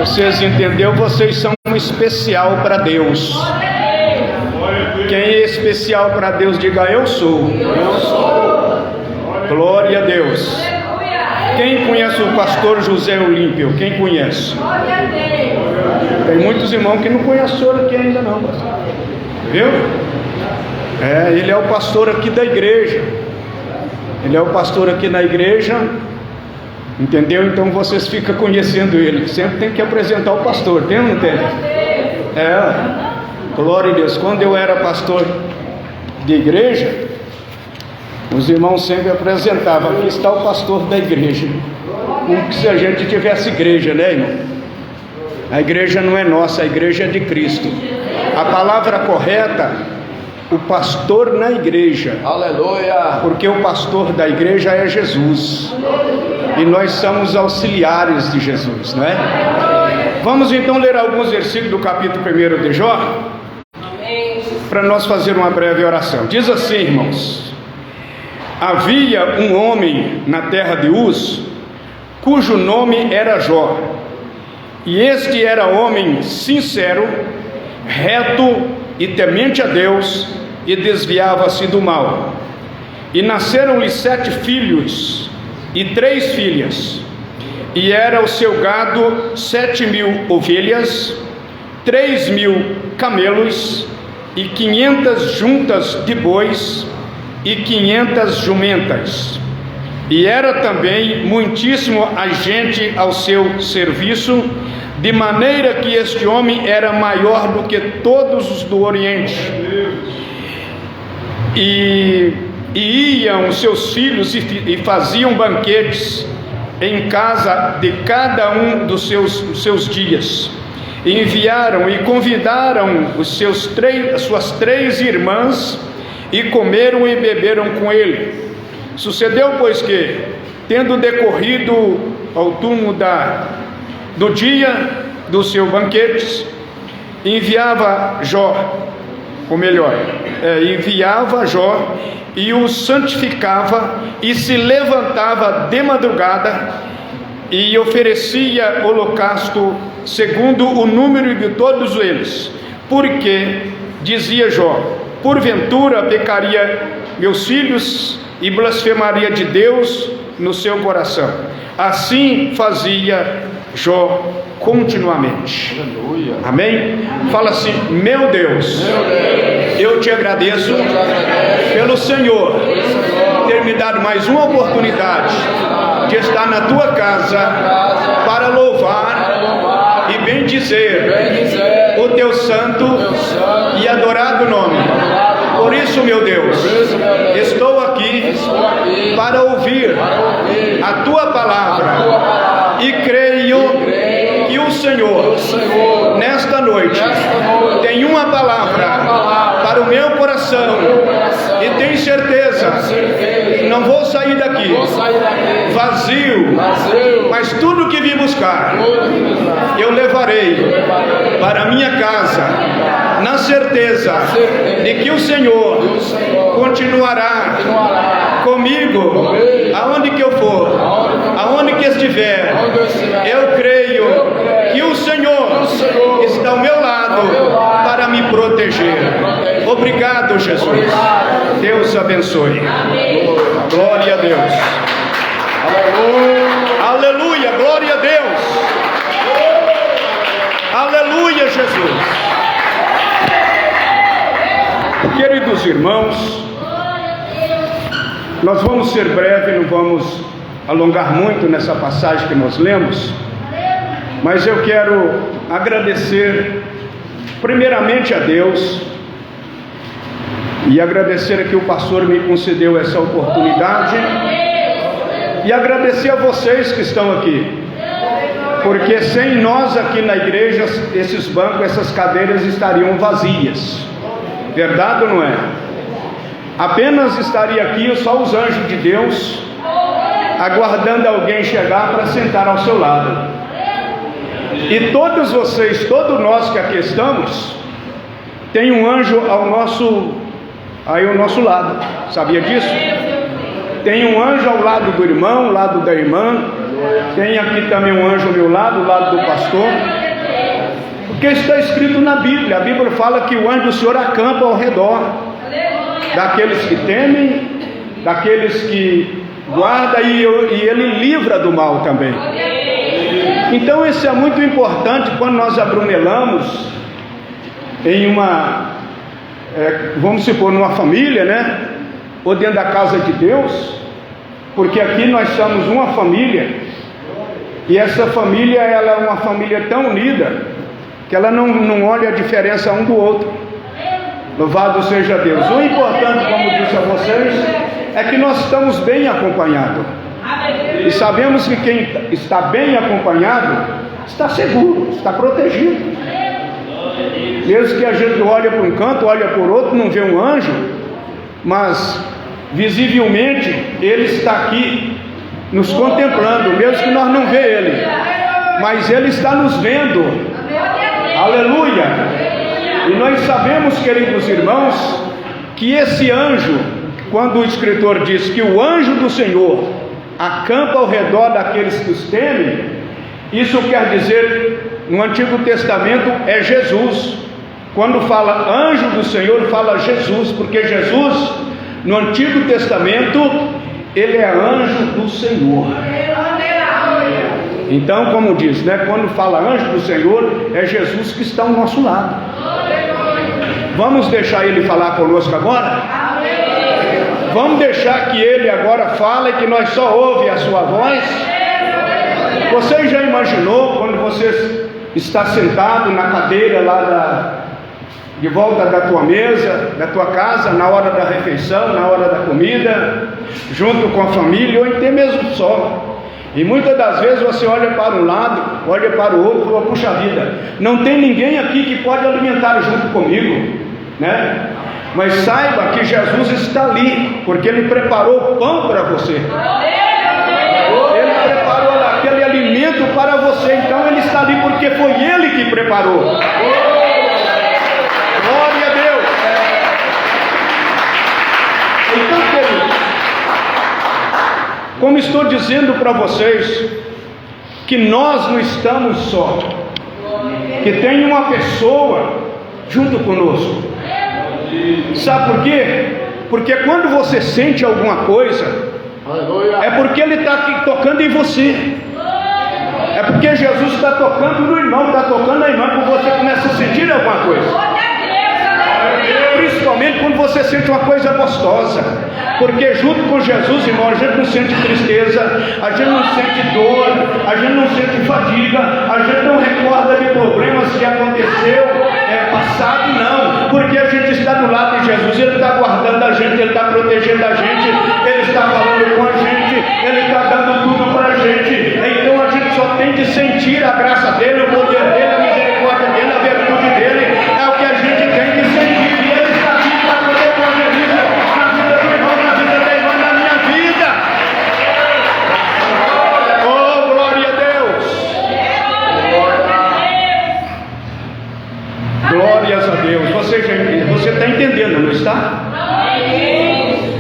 Vocês entenderam? Vocês são especial para Deus. Quem é especial para Deus, diga eu sou. Eu sou. Glória a Deus. Quem conhece o pastor José Olímpio? Quem conhece? Tem muitos irmãos que não conhecem o senhor aqui ainda não, pastor. Viu? Ele é o pastor aqui da igreja. Ele é o pastor aqui na igreja. Entendeu? Então vocês ficam conhecendo ele. Sempre tem que apresentar o pastor, tem ou não tem? Glória a Deus. Quando eu era pastor de igreja, os irmãos sempre apresentavam: aqui está o pastor da igreja. Como se a gente tivesse igreja, né, irmão? A igreja não é nossa, a igreja é de Cristo. A palavra correta, o pastor na igreja. Aleluia! Porque o pastor da igreja é Jesus. E nós somos auxiliares de Jesus, não é? Vamos então ler alguns versículos do capítulo 1 de Jó, para nós fazer uma breve oração. Diz assim, irmãos: havia um homem na terra de Uz, cujo nome era Jó, e este era homem sincero, reto e temente a Deus, e desviava-se do mal. E nasceram-lhe 7 filhos e 3 filhas, e era o seu gado 7.000 ovelhas, 3.000 camelos, e 500 juntas de bois, e 500 jumentas. E era também muitíssimo a gente ao seu serviço, de maneira que este homem era maior do que todos os do Oriente. E iam os seus filhos e faziam banquetes em casa de cada um dos seus dias. E enviaram e convidaram as suas 3 irmãs, e comeram e beberam com ele. Sucedeu, pois, que, tendo decorrido ao túmulo do dia do seu banquete, enviava Jó e o santificava, e se levantava de madrugada e oferecia holocausto segundo o número de todos eles, porque dizia Jó: porventura pecaria meus filhos e blasfemaria de Deus no seu coração. Assim fazia Jó continuamente. Aleluia. Amém? Fala assim: meu Deus, eu te agradeço pelo Senhor ter me dado mais uma oportunidade de estar na tua casa para louvar e bendizer o teu santo e adorado nome. Por isso, meu Deus, estou aqui para ouvir a tua palavra, e creio que o Senhor, nesta noite, tem uma palavra para o meu coração, e tenho certeza que não vou sair daqui vazio, mas tudo que vim buscar eu levarei para a minha casa, na certeza de que o Senhor continuará comigo aonde que eu for, aonde que estiver. Eu creio que o Senhor está ao meu lado para me proteger. Obrigado, Jesus. Deus abençoe. Glória a Deus. Aleluia, glória a Deus. Aleluia, Jesus. Queridos irmãos, nós vamos ser breve, não vamos alongar muito nessa passagem que nós lemos, mas eu quero agradecer primeiramente a Deus, e agradecer que o pastor me concedeu essa oportunidade, e agradecer a vocês que estão aqui, porque sem nós aqui na igreja, esses bancos, essas cadeiras estariam vazias. Verdade ou não é? Apenas estaria aqui só os anjos de Deus, aguardando alguém chegar para sentar ao seu lado. E todos vocês, todos nós que aqui estamos, tem um anjo ao nosso lado. Sabia disso? Tem um anjo ao lado do irmão, ao lado da irmã, Tem aqui também um anjo ao meu lado, do lado do pastor. Porque está escrito na Bíblia. A Bíblia fala que o anjo do Senhor acampa ao redor daqueles que temem, daqueles que guardam, e ele livra do mal também. Então isso é muito importante quando nós abrumelamos em uma, vamos supor, numa família, né? Ou dentro da casa de Deus, porque aqui nós somos uma família, e essa família, ela é uma família tão unida, que ela não olha a diferença um do outro. Louvado seja Deus. O importante, como disse a vocês, é que nós estamos bem acompanhados, e sabemos que quem está bem acompanhado está seguro, está protegido. Mesmo que a gente olhe para um canto, olha por outro, não vê um anjo, mas visivelmente ele está aqui nos contemplando, mesmo que nós não vê ele, mas ele está nos vendo. Aleluia! E nós sabemos, queridos irmãos, que esse anjo, quando o escritor diz que o anjo do Senhor acampa ao redor daqueles que os temem, isso quer dizer, no Antigo Testamento, é Jesus. Quando fala anjo do Senhor, fala Jesus, porque Jesus, no Antigo Testamento, ele é anjo do Senhor. Então, como diz, né? Quando fala anjo do Senhor, é Jesus que está ao nosso lado. Vamos deixar ele falar conosco agora? Vamos deixar que ele agora fale, que nós só ouvimos a sua voz. Você já imaginou quando você está sentado na cadeira lá de volta da tua mesa, da tua casa, na hora da refeição, na hora da comida, junto com a família, ou até mesmo só? E muitas das vezes você olha para um lado, olha para o outro e fala, puxa vida, não tem ninguém aqui que pode alimentar junto comigo, né? Mas saiba que Jesus está ali, porque Ele preparou o pão para você. Ele preparou aquele alimento para você, então Ele está ali porque foi Ele que preparou. Glória a Deus. Então, queridos, como estou dizendo para vocês, que nós não estamos só, que tem uma pessoa junto conosco. Sabe por quê? Porque quando você sente alguma coisa, é porque Ele está aqui tocando em você. É porque Jesus está tocando no irmão, está tocando na irmã, quando você começa a sentir alguma coisa. Principalmente quando você sente uma coisa gostosa, porque junto com Jesus, irmão, a gente não sente tristeza, a gente não sente dor, a gente não sente fadiga, a gente não recorda de problemas que aconteceu passado, não, porque a gente está do lado de Jesus, Ele está guardando a gente, Ele está protegendo a gente, Ele está falando com a gente, Ele está dando tudo para a gente. Então a gente só tem de sentir a graça dEle, o poder dEle, a misericórdia dEle, a virtude dEle, é o que a gente tem de sentir. E Ele está aqui para poder fazer isso na vida do irmão, na vida da irmã, na minha vida. Oh, glória a Deus! Glórias a Deus. Você está entendendo, não está?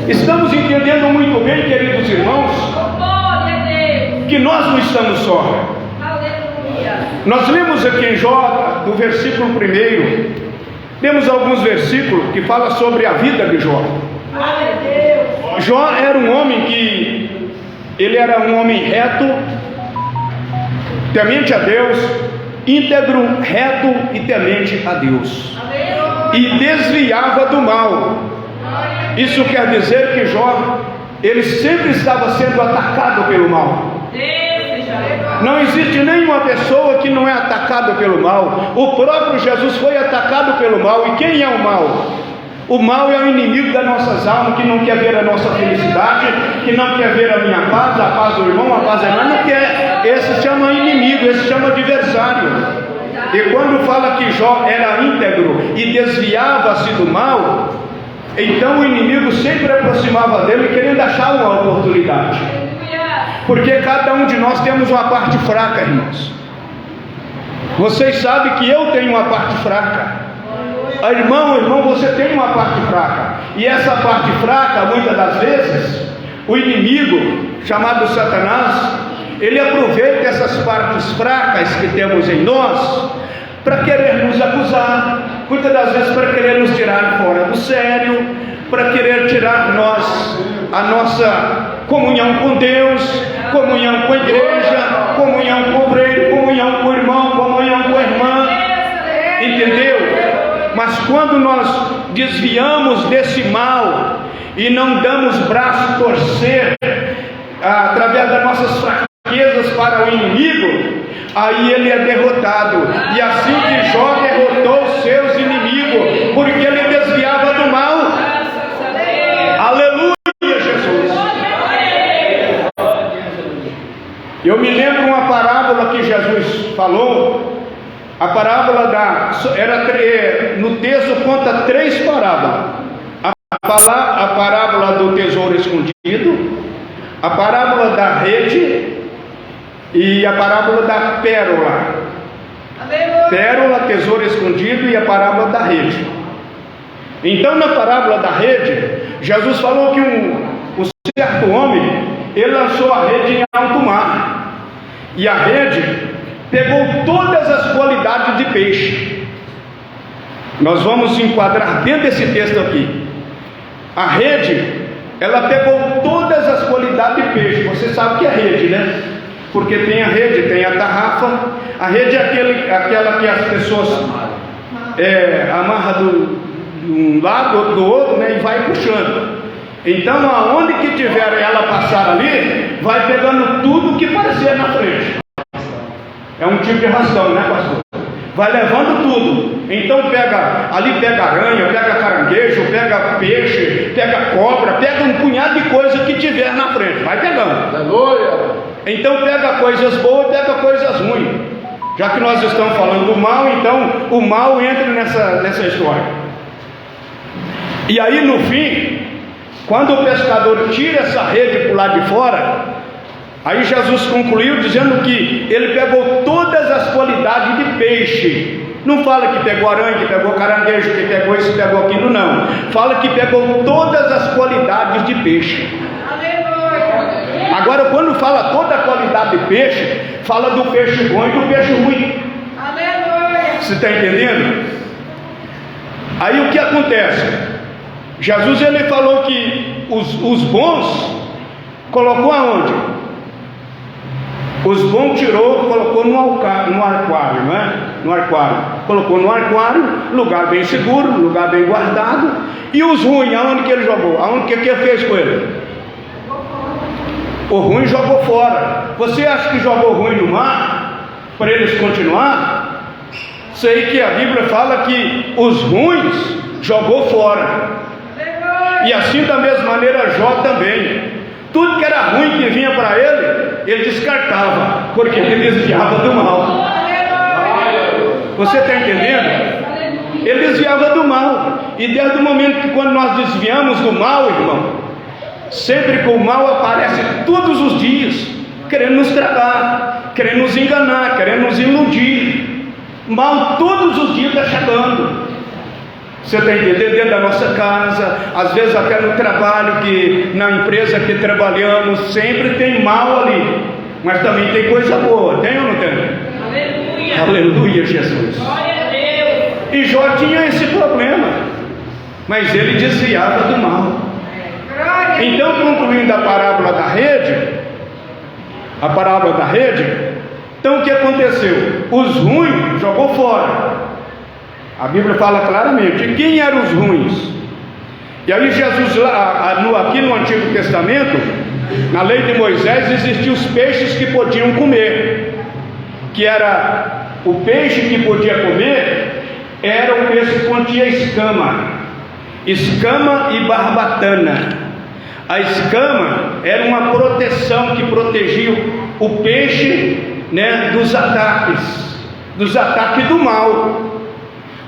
Estamos entendendo muito bem, queridos irmãos, que nós não estamos só. Nós lemos aqui em Jó, do versículo 1, temos alguns versículos que falam sobre a vida de Jó. Jó era um homem que, ele era um homem reto, temente a Deus, íntegro, reto e temente a Deus, e desviava do mal. Isso quer dizer que Jó, ele sempre estava sendo atacado pelo mal. Não existe nenhuma pessoa que não é atacada pelo mal. O próprio Jesus foi atacado pelo mal. E quem é o mal? O mal é o inimigo das nossas almas, que não quer ver a nossa felicidade, que não quer ver a minha paz, a paz do irmão, a paz da irmã, não quer. Esse chama inimigo, esse chama adversário. E quando fala que Jó era íntegro e desviava-se do mal, então o inimigo sempre aproximava dele querendo achar uma oportunidade. Porque cada um de nós temos uma parte fraca, irmãos. Vocês sabem que eu tenho uma parte fraca. Irmão, você tem uma parte fraca. E essa parte fraca, muitas das vezes, o inimigo, chamado Satanás, ele aproveita essas partes fracas que temos em nós para querer nos acusar, muitas das vezes para querer nos tirar fora do sério, para querer tirar a nossa comunhão com Deus, comunhão com a igreja, comunhão com o obreiro, comunhão com o irmão, comunhão com a irmã, entendeu? Mas quando nós desviamos desse mal e não damos braço a torcer através das nossas fraquezas para o inimigo, aí ele é derrotado. E assim que Jó derrotou os seus inimigos, porque ele desviava do mal. Aleluia, Jesus. Eu me lembro uma parábola que Jesus falou. A parábola no texto conta 3 parábolas. A parábola do tesouro escondido, a parábola da rede e a parábola da pérola. Pérola, tesouro escondido e a parábola da rede. Então, na parábola da rede, Jesus falou que um certo homem, ele lançou a rede em alto mar, e a rede pegou todas as qualidades de peixe. Nós vamos enquadrar dentro desse texto aqui. A rede, ela pegou todas as qualidades de peixe. Você sabe o que é rede, né? Porque tem a rede, tem a tarrafa. A rede é aquela que as pessoas amarram de um lado do outro, né, e vai puxando. Então, aonde que tiver ela passar ali, vai pegando tudo que parecer na frente. É um tipo de ração, né, pastor? Vai levando tudo. Então pega aranha, pega caranguejo, pega peixe, pega cobra, pega um punhado de coisa que tiver na frente, vai pegando. Aleluia. Então pega coisas boas, pega coisas ruins. Já que nós estamos falando do mal, então o mal entra nessa história. E aí no fim, quando o pescador tira essa rede para o lado de fora, aí Jesus concluiu dizendo que ele pegou todas as qualidades de peixe. Não fala que pegou aranha, que pegou caranguejo, que pegou isso, que pegou aquilo, não. Fala que pegou todas as qualidades de peixe. Agora, quando fala toda a qualidade de peixe, fala do peixe bom e do peixe ruim. Você está entendendo? Aí o que acontece? Jesus ele falou que os bons colocou aonde? Os bons tirou, colocou no aquário, não é? No aquário. Colocou no aquário, lugar bem seguro, lugar bem guardado. E os ruins, aonde que ele jogou? Aonde que ele fez com ele? O ruim jogou fora. Você acha que jogou ruim no mar? Para eles continuar? Sei que a Bíblia fala que os ruins jogou fora. E assim da mesma maneira Jó também. Tudo que era ruim que vinha para ele descartava, porque ele desviava do mal. Você está entendendo? Ele desviava do mal. E desde o momento que quando nós desviamos do mal, irmão, sempre que o mal aparece todos os dias, querendo nos tragar, querendo nos enganar, querendo nos iludir. Mal todos os dias está chegando. Você está entendendo? Dentro da nossa casa, às vezes até no trabalho, que na empresa que trabalhamos, sempre tem mal ali, mas também tem coisa boa, tem ou não tem? Aleluia, aleluia, Jesus. Glória a Deus. E Jó tinha esse problema, mas ele desviava do mal. Então, concluindo a parábola da rede, então o que aconteceu? Os ruins jogou fora. A Bíblia fala claramente quem eram os ruins. E aí Jesus, aqui no Antigo Testamento, na lei de Moisés, existiam os peixes que podiam comer. Que era o peixe que podia comer, era o peixe que continha escama e barbatana. A escama era uma proteção que protegia o peixe, né, dos ataques do mal.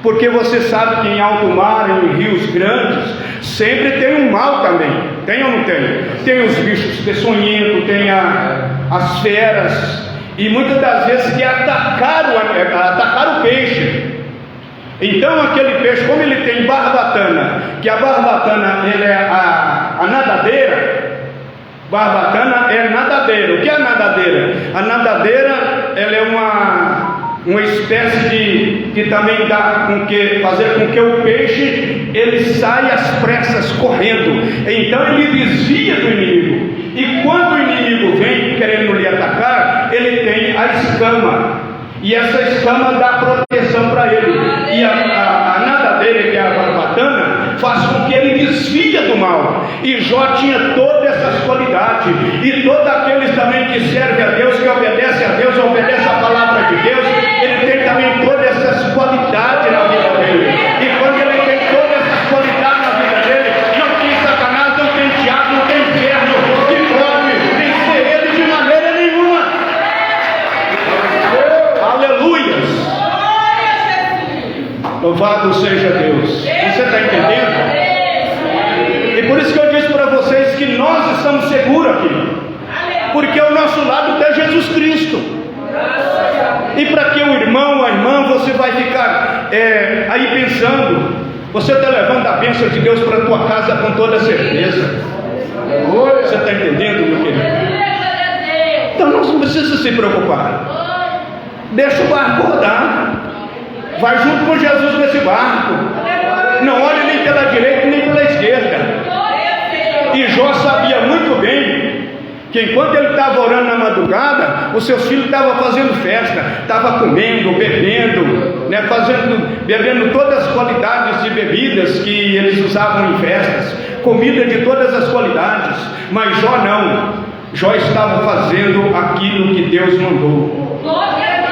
Porque você sabe que em alto mar, em rios grandes, sempre tem um mal também. Tem ou não tem? Tem os bichos peçonhentos, tem as feras, e muitas das vezes que atacaram o peixe. Então aquele peixe, como ele tem barbatana, que a barbatana ele é a nadadeira, Barbatana é nadadeira. O que é a nadadeira? A nadadeira, ela é uma espécie de que também dá fazer com que o peixe ele saia às pressas correndo. Então ele desvia do inimigo. E quando o inimigo vem querendo lhe atacar, ele tem a escama. E essa escama dá proteção para ele. E a nadadeira, que é a barbatana, faz com que ele desvia do mal. E Jó tinha todas essas qualidades. E todos aqueles também que servem a Deus, que obedecem a Deus, obedecem a palavra de Deus, ele tem também todas essas qualidades na vida dele. E quando ele tem todas essas qualidades na vida dele, não tem Satanás, não tem diabo, não tem inferno que pode vencer ele de maneira nenhuma. Aleluias! Louvado seja Deus. Você está entendendo? E por isso que eu disse para vocês que nós estamos seguros aqui, porque ao nosso lado está Jesus Cristo. E para que o irmão, a irmã, você vai ficar aí pensando, você está levando a bênção de Deus para a tua casa com toda certeza. Você está entendendo, meu querido? Então não precisa se preocupar. Deixa o barco rodar. Vai junto com Jesus nesse barco. Não olhe nem pela direita nem pela esquerda. E Jó sabia muito bem que enquanto ele estava orando na madrugada, os seus filhos estavam fazendo festa, estavam comendo, bebendo, né, bebendo todas as qualidades de bebidas que eles usavam em festas, comida de todas as qualidades. Mas Jó não. Jó estava fazendo aquilo que Deus mandou.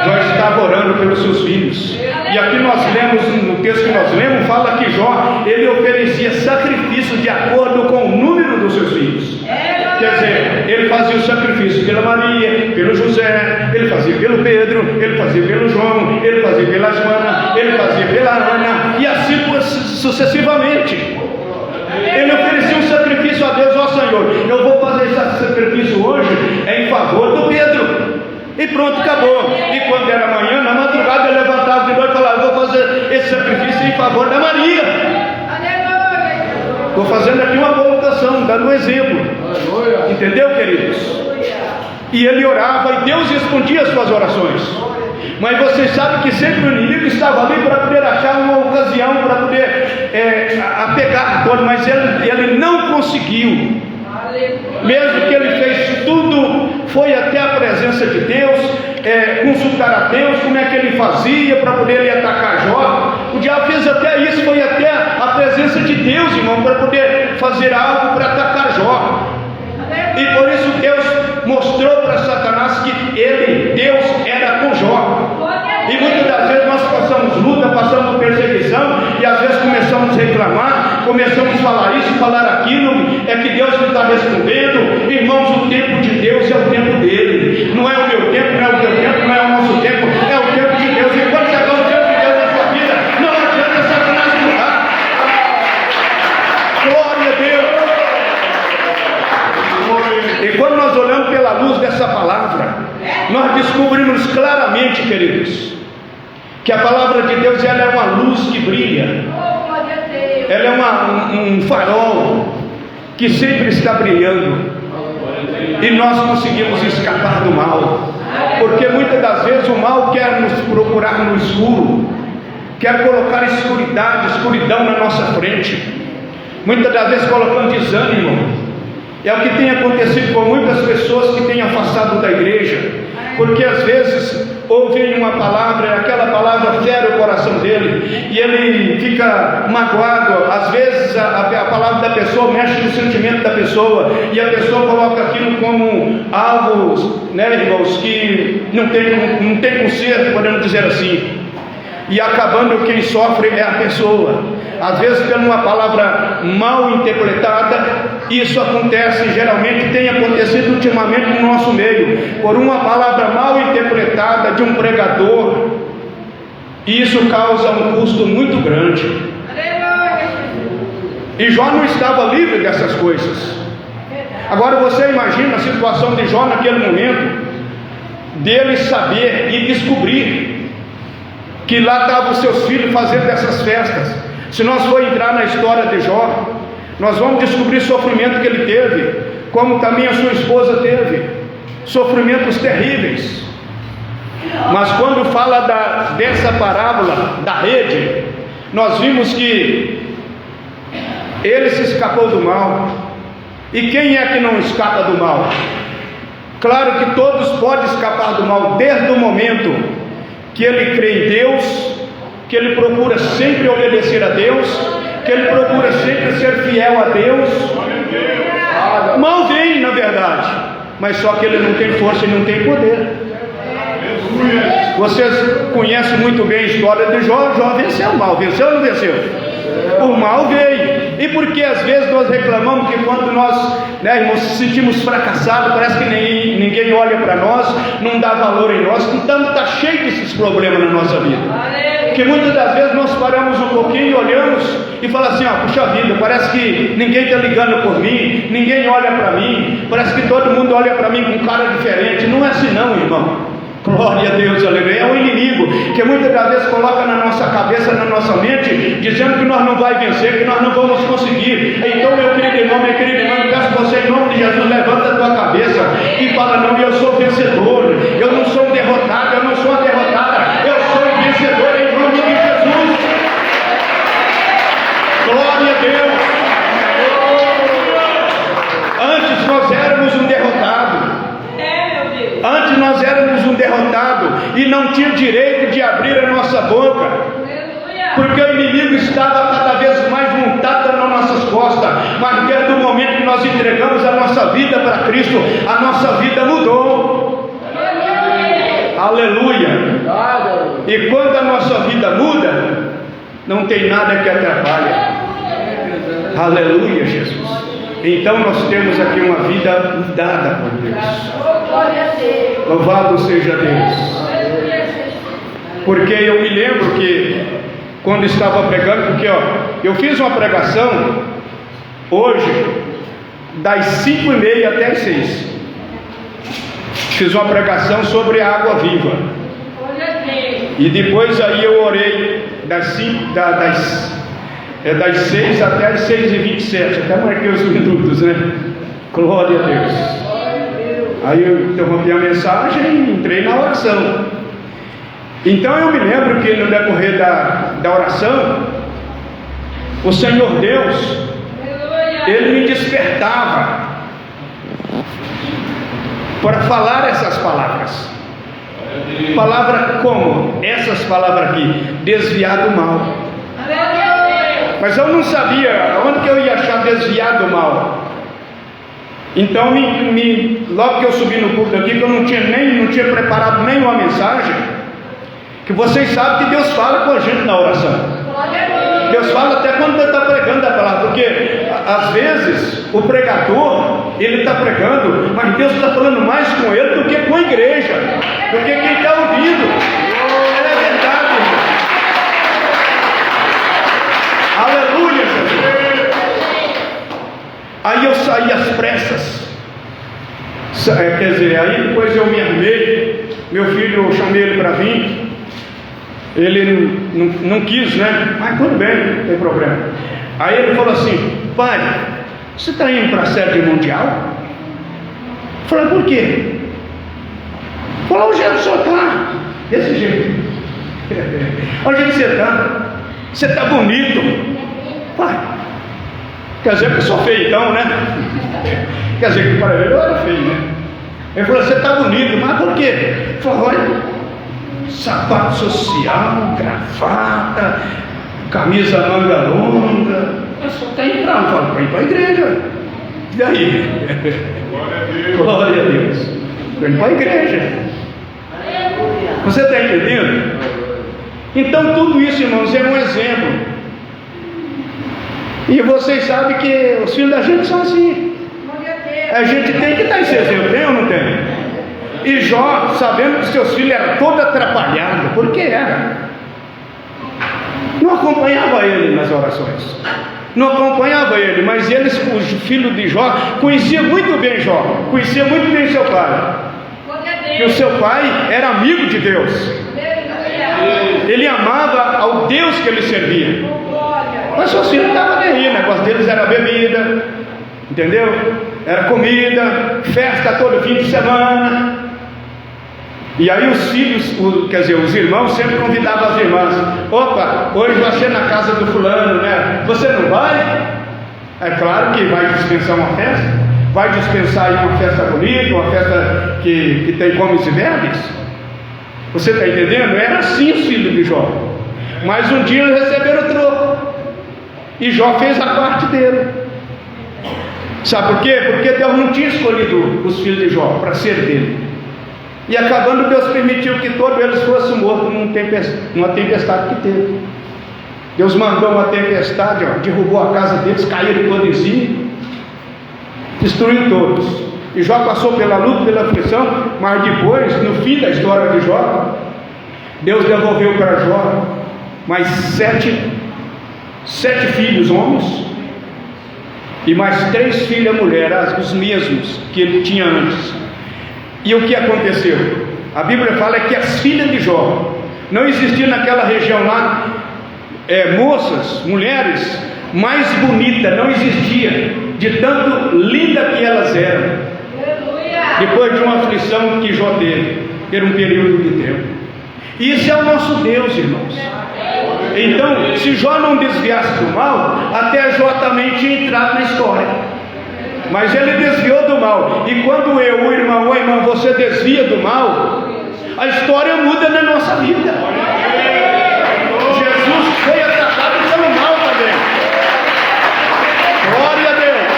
Jó estava orando pelos seus filhos. E aqui nós lemos, no texto que nós lemos, fala que Jó, ele oferecia sacrifício de acordo com o número dos seus filhos. Quer dizer, ele fazia o sacrifício pela Maria, pelo José, ele fazia pelo Pedro, ele fazia pelo João, ele fazia pela Joana, ele fazia pela Ana, e assim sucessivamente. Ele oferecia um sacrifício a Deus. Ó Senhor, eu vou fazer esse sacrifício hoje em favor do Pedro. E pronto, acabou. E quando era amanhã, na madrugada, ele levantava de noite e falava: vou fazer esse sacrifício em favor da Maria. Estou fazendo aqui uma colocação, dando um exemplo. Entendeu, queridos? E ele orava e Deus respondia as suas orações. Mas vocês sabem que sempre o inimigo estava ali para poder achar uma ocasião, para poder apegar todo, mas ele não conseguiu. Mesmo que ele fez tudo, foi até a presença de Deus, consultar a Deus, como é que ele fazia para poder ele atacar Jó. O diabo fez até isso, foi até a presença de Deus, irmão, para poder fazer algo para atacar Jó. E por isso Deus mostrou para Satanás que Deus era com Jó. E muitas das vezes nós passamos luta, passamos perseguição, e às vezes começamos a reclamar, começamos a falar isso, falar aquilo, é que Deus não está respondendo. Irmãos, o tempo de Deus é o tempo dele, não é o meu tempo, não é o teu tempo, não é o nosso tempo, é o tempo de Deus. E quando chegar o tempo de Deus na sua vida, não adianta Satanás mudar. Glória a Deus. E quando nós olhamos pela luz dessa palavra, nós descobrimos claramente, queridos, que a palavra de Deus, ela é uma luz que brilha, ela é um farol que sempre está brilhando, e nós conseguimos escapar do mal, porque muitas das vezes o mal quer nos procurar no escuro, quer colocar escuridão na nossa frente, muitas das vezes colocando desânimo. É o que tem acontecido com muitas pessoas que têm afastado da igreja, porque às vezes ouvem uma palavra, aquela palavra fere o coração dele, e ele fica magoado. Às vezes a palavra da pessoa mexe no sentimento da pessoa, e a pessoa coloca aquilo como algo, né, irmãos, que não tem conserto, podemos dizer assim. E acabando, quem sofre é a pessoa, às vezes por uma palavra mal interpretada. Isso acontece, geralmente tem acontecido ultimamente no nosso meio, por uma palavra mal interpretada de um pregador, e isso causa um custo muito grande. E Jó não estava livre dessas coisas. Agora você imagina a situação de Jó naquele momento, dele saber e descobrir que lá estavam os seus filhos fazendo essas festas. Se nós for entrar na história de Jó, nós vamos descobrir o sofrimento que ele teve, como também a sua esposa teve sofrimentos terríveis. Mas quando fala dessa parábola da rede, nós vimos que ele se escapou do mal. E quem é que não escapa do mal? Claro que todos podem escapar do mal desde o momento que ele crê em Deus, que ele procura sempre obedecer a Deus, que ele procura sempre ser fiel a Deus. O mal vem, na verdade, mas só que ele não tem força e não tem poder. Vocês conhecem muito bem a história de Jó. Jó venceu o mal, venceu ou não venceu? O mal veio. E porque às vezes nós reclamamos que quando nós, irmãos, se sentimos fracassados, parece que ninguém olha para nós, não dá valor em nós. Então está cheio desses problemas na nossa vida, que muitas das vezes nós paramos um pouquinho e olhamos e falamos assim: puxa vida, parece que ninguém está ligando por mim, ninguém olha para mim, parece que todo mundo olha para mim com cara diferente. Não é assim não, irmão. Glória a Deus, aleluia. É o inimigo que muitas das vezes coloca na nossa cabeça, na nossa mente, dizendo que nós não vamos vencer, que nós não vamos conseguir. Então, meu querido irmão, minha querida irmã, eu peço você, em nome de Jesus, levanta a tua cabeça e fala: não, eu sou vencedor, eu não sou um derrotado, eu não sou uma derrotada, eu sou um vencedor em nome de Jesus. Glória a Deus. Antes nós éramos um derrotado. Antes nós éramos um derrotado e não tinha direito de abrir a nossa boca, porque o inimigo estava cada vez mais montado nas nossas costas. Mas desde o momento que nós entregamos a nossa vida para Cristo, a nossa vida mudou. Aleluia. E quando a nossa vida muda, não tem nada que atrapalhe. Aleluia, Jesus. Então nós temos aqui uma vida dada por Deus. Louvado seja Deus. Porque eu me lembro que quando estava pregando, porque eu fiz uma pregação hoje das 5:30 até as 6. Fiz uma pregação sobre a água viva. E depois aí eu orei das 6 até as 6:27, até marquei os minutos, né? Glória a Deus. Aí eu interrompi a mensagem e entrei na oração. Então eu me lembro que no decorrer da oração, o Senhor Deus, Ele me despertava para falar essas palavras. Palavra como? Essas palavras aqui: desviar do mal. Mas eu não sabia onde que eu ia achar desviar do mal. Então, logo que eu subi no púlpito aqui, que eu não tinha preparado nenhuma mensagem, que vocês sabem que Deus fala com a gente na oração. Deus fala até quando Ele está pregando a palavra, porque às vezes o pregador, ele está pregando, mas Deus está falando mais com ele do que com a igreja, do que quem está ouvindo. É verdade, irmão. Aleluia, Jesus. Aí eu saí às pressas, quer dizer, aí depois eu me armei. Meu filho, eu chamei ele para vir, ele não quis, né? Mas tudo bem, não tem problema. Aí ele falou assim: pai, você está indo para a sede mundial? Eu falei: por quê? Falou: o jeito que o senhor está, desse jeito. Olha o jeito que você está bonito. Pai, quer dizer que eu sou feio então, né? Quer dizer que para ele eu era feio, né? Ele falou: você está bonito, mas por quê? Ele falou: olha, sapato social, gravata, camisa manga longa. Eu só está indo para onde? Falo: para ir para a igreja. E aí? Glória a Deus. Para ir para a igreja. Você está entendendo? Então tudo isso, irmãos, é um exemplo. E vocês sabem que os filhos da gente são assim. A gente tem que dar esse exemplo, tem ou não tem? E Jó, sabendo que seus filhos eram todos atrapalhados, porque era, não acompanhava ele nas orações, não acompanhava ele, mas eles, os filhos de Jó, conheciam muito bem Jó, conheciam muito bem seu pai, e o seu pai era amigo de Deus, ele amava ao Deus que ele servia. Mas seus filhos não estavam nem aí, o negócio deles era bebida, entendeu? era comida, festa todo fim de semana. E aí os filhos, os irmãos sempre convidavam as irmãs: opa, hoje vai ser na casa do fulano, né? Você não vai? É claro que vai dispensar uma festa, vai dispensar aí uma festa bonita, uma festa que tem comes e bebes. Você está entendendo? Era assim os filhos de Jó. Mas um dia eles receberam o troco, e Jó fez a parte dele. Sabe por quê? Porque Deus não tinha escolhido os filhos de Jó para ser dele. E acabando, Deus permitiu que todos eles fossem mortos numa tempestade que teve. Deus mandou uma tempestade, derrubou a casa deles, caíram todos em si, destruiu todos. E Jó passou pela luta, pela aflição, mas depois, no fim da história de Jó, Deus devolveu para Jó mais sete filhos homens e mais 3 filhas mulheres, os mesmos que ele tinha antes. E o que aconteceu? A Bíblia fala que as filhas de Jó, não existia naquela região lá moças, mulheres mais bonitas, não existia, de tanto linda que elas eram. Depois de uma aflição que Jó teve, era um período de tempo. Isso é o nosso Deus, irmãos. Então, se Jó não desviasse do mal, até Jó também tinha entrado na história. Mas ele desviou do mal. E quando o irmão ou a irmã, você desvia do mal, a história muda na nossa vida. Jesus foi atacado pelo mal também. Glória a Deus.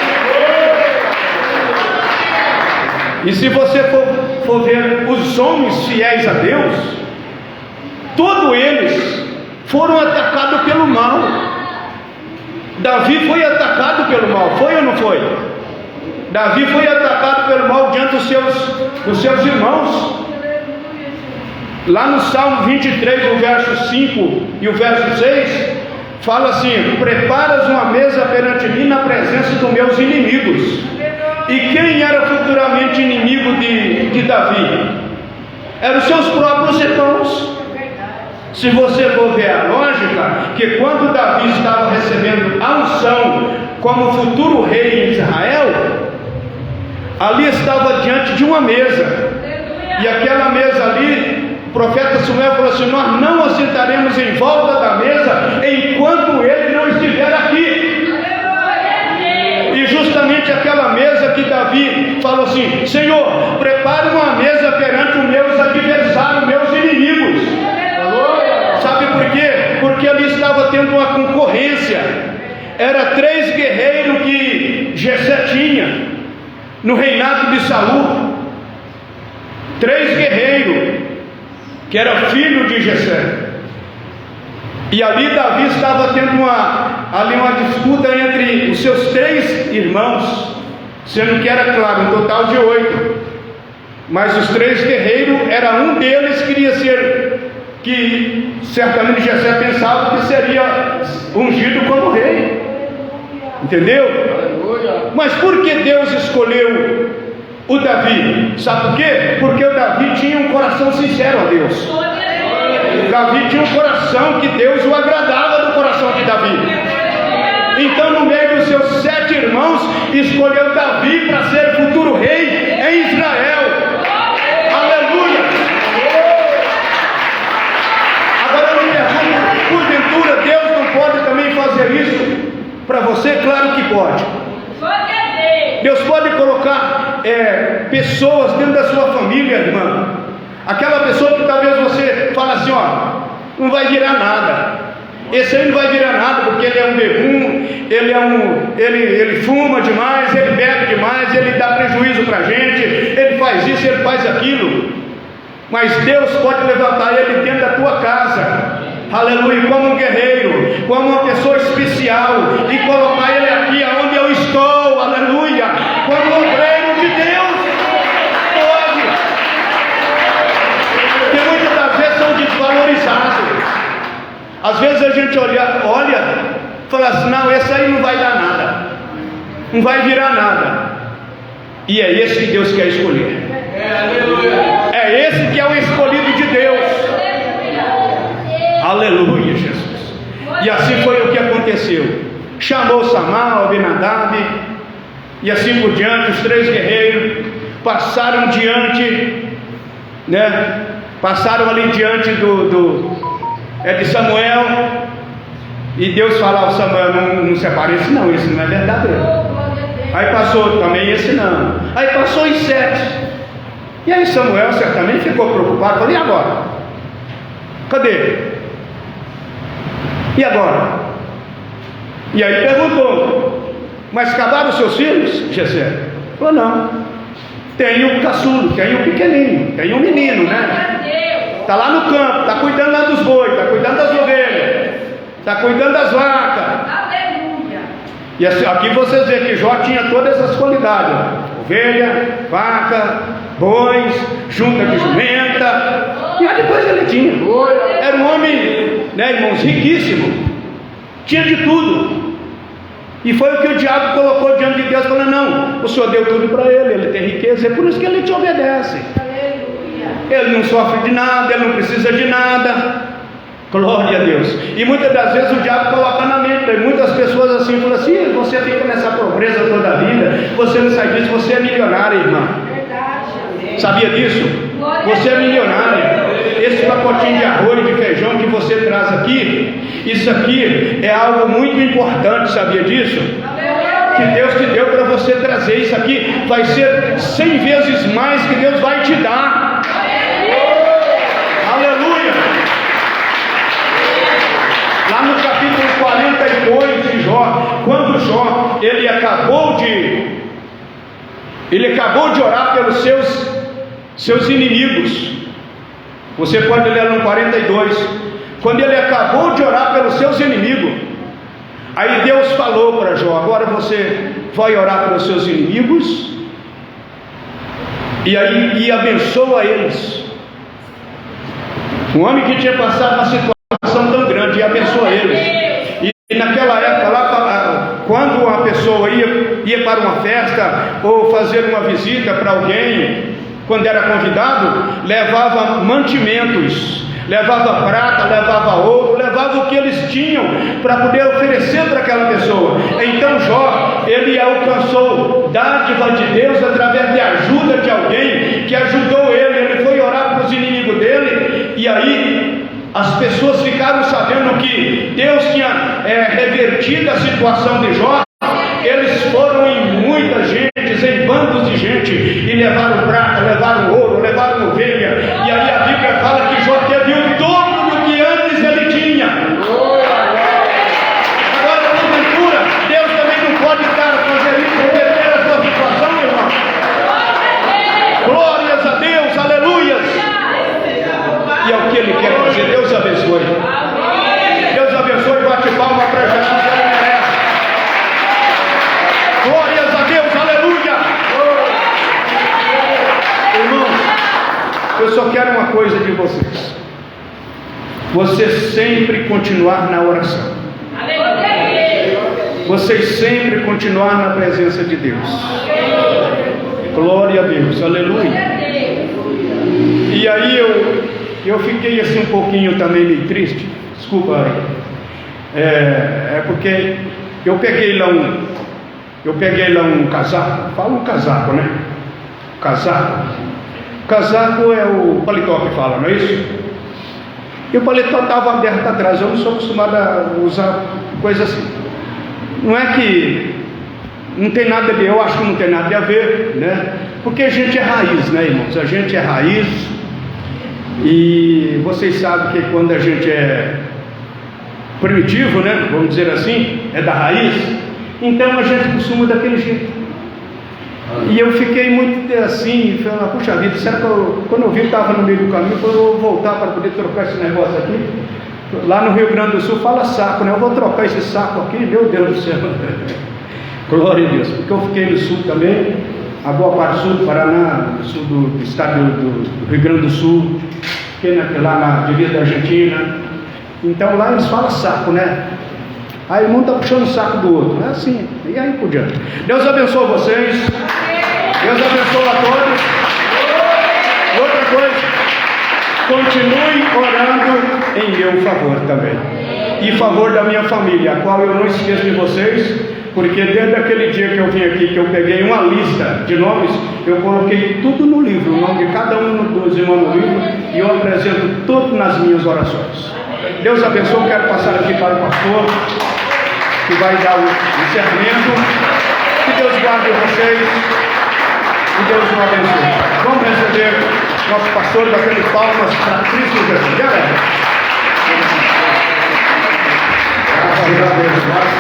E se você for ver os homens fiéis a Deus, todos eles foram atacados pelo mal. Davi foi atacado pelo mal, foi ou não foi? Davi foi atacado pelo mal diante dos seus irmãos. Lá no Salmo 23, o verso 5 e o verso 6, fala assim: preparas uma mesa perante mim na presença dos meus inimigos. E quem era futuramente inimigo de Davi? Eram os seus próprios irmãos. Se você for ver a lógica, que quando Davi estava recebendo a unção como futuro rei em Israel, ali estava diante de uma mesa, e aquela mesa ali, o profeta Samuel falou assim: nós não assentaremos em volta da mesa enquanto ele não estiver aqui. E justamente aquela mesa que Davi falou assim: Senhor, prepare uma mesa perante os meus adversários, meus inimigos. Sabe por quê? Porque ali estava tendo uma concorrência. Era 3 guerreiros que Jessé tinha no reinado de Saul. 3 guerreiros que era filho de Jessé. E ali Davi estava tendo uma disputa entre os seus 3 irmãos, sendo que era, claro, um total de 8. Mas os 3 guerreiros, era um deles que queria ser, que certamente Jessé pensava que seria ungido como rei. Entendeu? Mas por que Deus escolheu o Davi? Sabe por quê? Porque o Davi tinha um coração sincero a Deus. Davi tinha um coração que Deus o agradava do coração de Davi. Então, no meio dos seus 7 irmãos, escolheu Davi para ser futuro rei em Israel. Aleluia! Agora eu me pergunto, porventura Deus não pode também fazer isso para você? Claro que pode. Deus pode colocar pessoas dentro da sua família, irmã. Aquela pessoa que talvez você fala assim: ó, não vai virar nada. Esse aí não vai virar nada porque ele é um berrum, ele fuma demais, ele bebe demais, ele dá prejuízo para a gente, ele faz isso, ele faz aquilo. Mas Deus pode levantar ele dentro da tua casa, aleluia, como um guerreiro, como uma pessoa especial, e colocar ele aqui aonde eu estou, aleluia, como um obreiro de Deus. Pode, porque muitas das vezes são desvalorizados. Às vezes a gente olha, fala assim: não, esse aí não vai dar nada, não vai virar nada. E é esse que Deus quer escolher. É esse que é o escolhido de Deus. Aleluia, Jesus. E assim foi o que aconteceu. Chamou Samar, Abinadab, e assim por diante. Os 3 guerreiros passaram diante, né? Passaram ali diante de Samuel, e Deus falava: Samuel, não se aparece não, esse não é verdadeiro. Aí passou também, esse não. Aí passou em 7. E aí Samuel certamente ficou preocupado, falou: e agora? Cadê? E agora? E aí perguntou: mas acabaram os seus filhos, Jessé? Falou: não, tem o caçulo, tem o pequenininho, tem o menino, né? Está lá no campo, está cuidando lá dos bois, está cuidando das ovelhas, está cuidando das vacas. Aleluia. E assim, aqui vocês veem que Jó tinha todas essas qualidades: ovelha, vaca, bois, junta de jumenta. E aí depois ele tinha. Era um homem, né, irmãos, riquíssimo. Tinha de tudo. E foi o que o diabo colocou diante de Deus, falando: não, o Senhor deu tudo para ele, ele tem riqueza, é por isso que ele te obedece. Ele não sofre de nada, ele não precisa de nada. Glória a Deus. E muitas das vezes o diabo coloca na mente de muitas pessoas assim, fala assim: você fica nessa pobreza toda a vida, você não sai disso, você é milionário, irmã. Sabia disso? Você é milionário. Esse pacotinho de arroz e de feijão que você traz aqui, isso aqui é algo muito importante, sabia disso? Que Deus te deu para você trazer isso aqui, vai ser 100 vezes mais que Deus vai te dar. Aleluia! Lá no capítulo 42 de Jó, quando Jó, ele acabou de orar pelos seus inimigos. Você pode ler no 42, quando ele acabou de orar pelos seus inimigos, aí Deus falou para Jó: agora você vai orar pelos seus inimigos, e abençoa eles. Um homem que tinha passado uma situação tão grande, e abençoa eles. E naquela época lá, quando uma pessoa ia para uma festa, ou fazer uma visita para alguém, quando era convidado, levava mantimentos, levava prata, levava ouro, levava o que eles tinham para poder oferecer para aquela pessoa. Então Jó, ele alcançou dádiva de Deus através de ajuda de alguém que ajudou ele. Ele foi orar para os inimigos dele, e aí as pessoas ficaram sabendo que Deus tinha revertido a situação de Jó. Eles foram em muita gente, em bandos de gente, e levaram prata, levaram ouro, levaram ovelha. E aí a Bíblia fala que Jó teve o dobro do que antes ele tinha. Agora, porventura, Deus também não pode estar fazendo isso, reverter a sua situação, irmão. Glórias a Deus, aleluias. E é o que ele quer fazer. Deus abençoe. Deus abençoe. Bate palma para Jesus. Glórias a Deus, aleluia. Irmãos, eu só quero uma coisa de vocês: você sempre continuar na oração, vocês sempre continuar na presença de Deus. Glória a Deus, aleluia. E aí eu fiquei assim um pouquinho também meio triste. Desculpa, porque eu peguei lá um casaco. Fala um casaco, né? Casaco é o paletó que fala, não é isso? E o paletó estava aberto atrás. Eu não sou acostumado a usar coisa assim. Não é que não tem nada a ver, eu acho que não tem nada a ver, né? Porque a gente é raiz, né, irmãos? A gente é raiz. E vocês sabem que quando a gente é primitivo, né? Vamos dizer assim, é da raiz. Então a gente costuma daquele jeito. E eu fiquei muito assim, falando: puxa vida, será que quando eu vi que estava no meio do caminho, eu vou voltar para poder trocar esse negócio aqui? Lá no Rio Grande do Sul fala saco, né? Eu vou trocar esse saco aqui, meu Deus do céu. Glória a Deus, porque eu fiquei no sul também, a boa parte do sul do Paraná, do sul do estado do Rio Grande do Sul, fiquei lá na divisa da Argentina. Então lá eles falam saco, né? Aí um está puxando o saco do outro, é assim, e aí por diante. Deus abençoe vocês, Deus abençoe a todos. Outra coisa, continue orando em meu favor também, em favor da minha família, a qual eu não esqueço de vocês. porque desde aquele dia que eu vim aqui, que eu peguei uma lista de nomes, eu coloquei tudo no livro, o nome de cada um dos irmãos no livro, e eu apresento tudo nas minhas orações. Deus abençoe. Eu quero passar aqui para o pastor, que vai dar o encerramento. Que Deus guarde vocês, que Deus os abençoe. Vamos receber nosso pastor, batendo palmas para Cristo Jesus. Graças a Deus.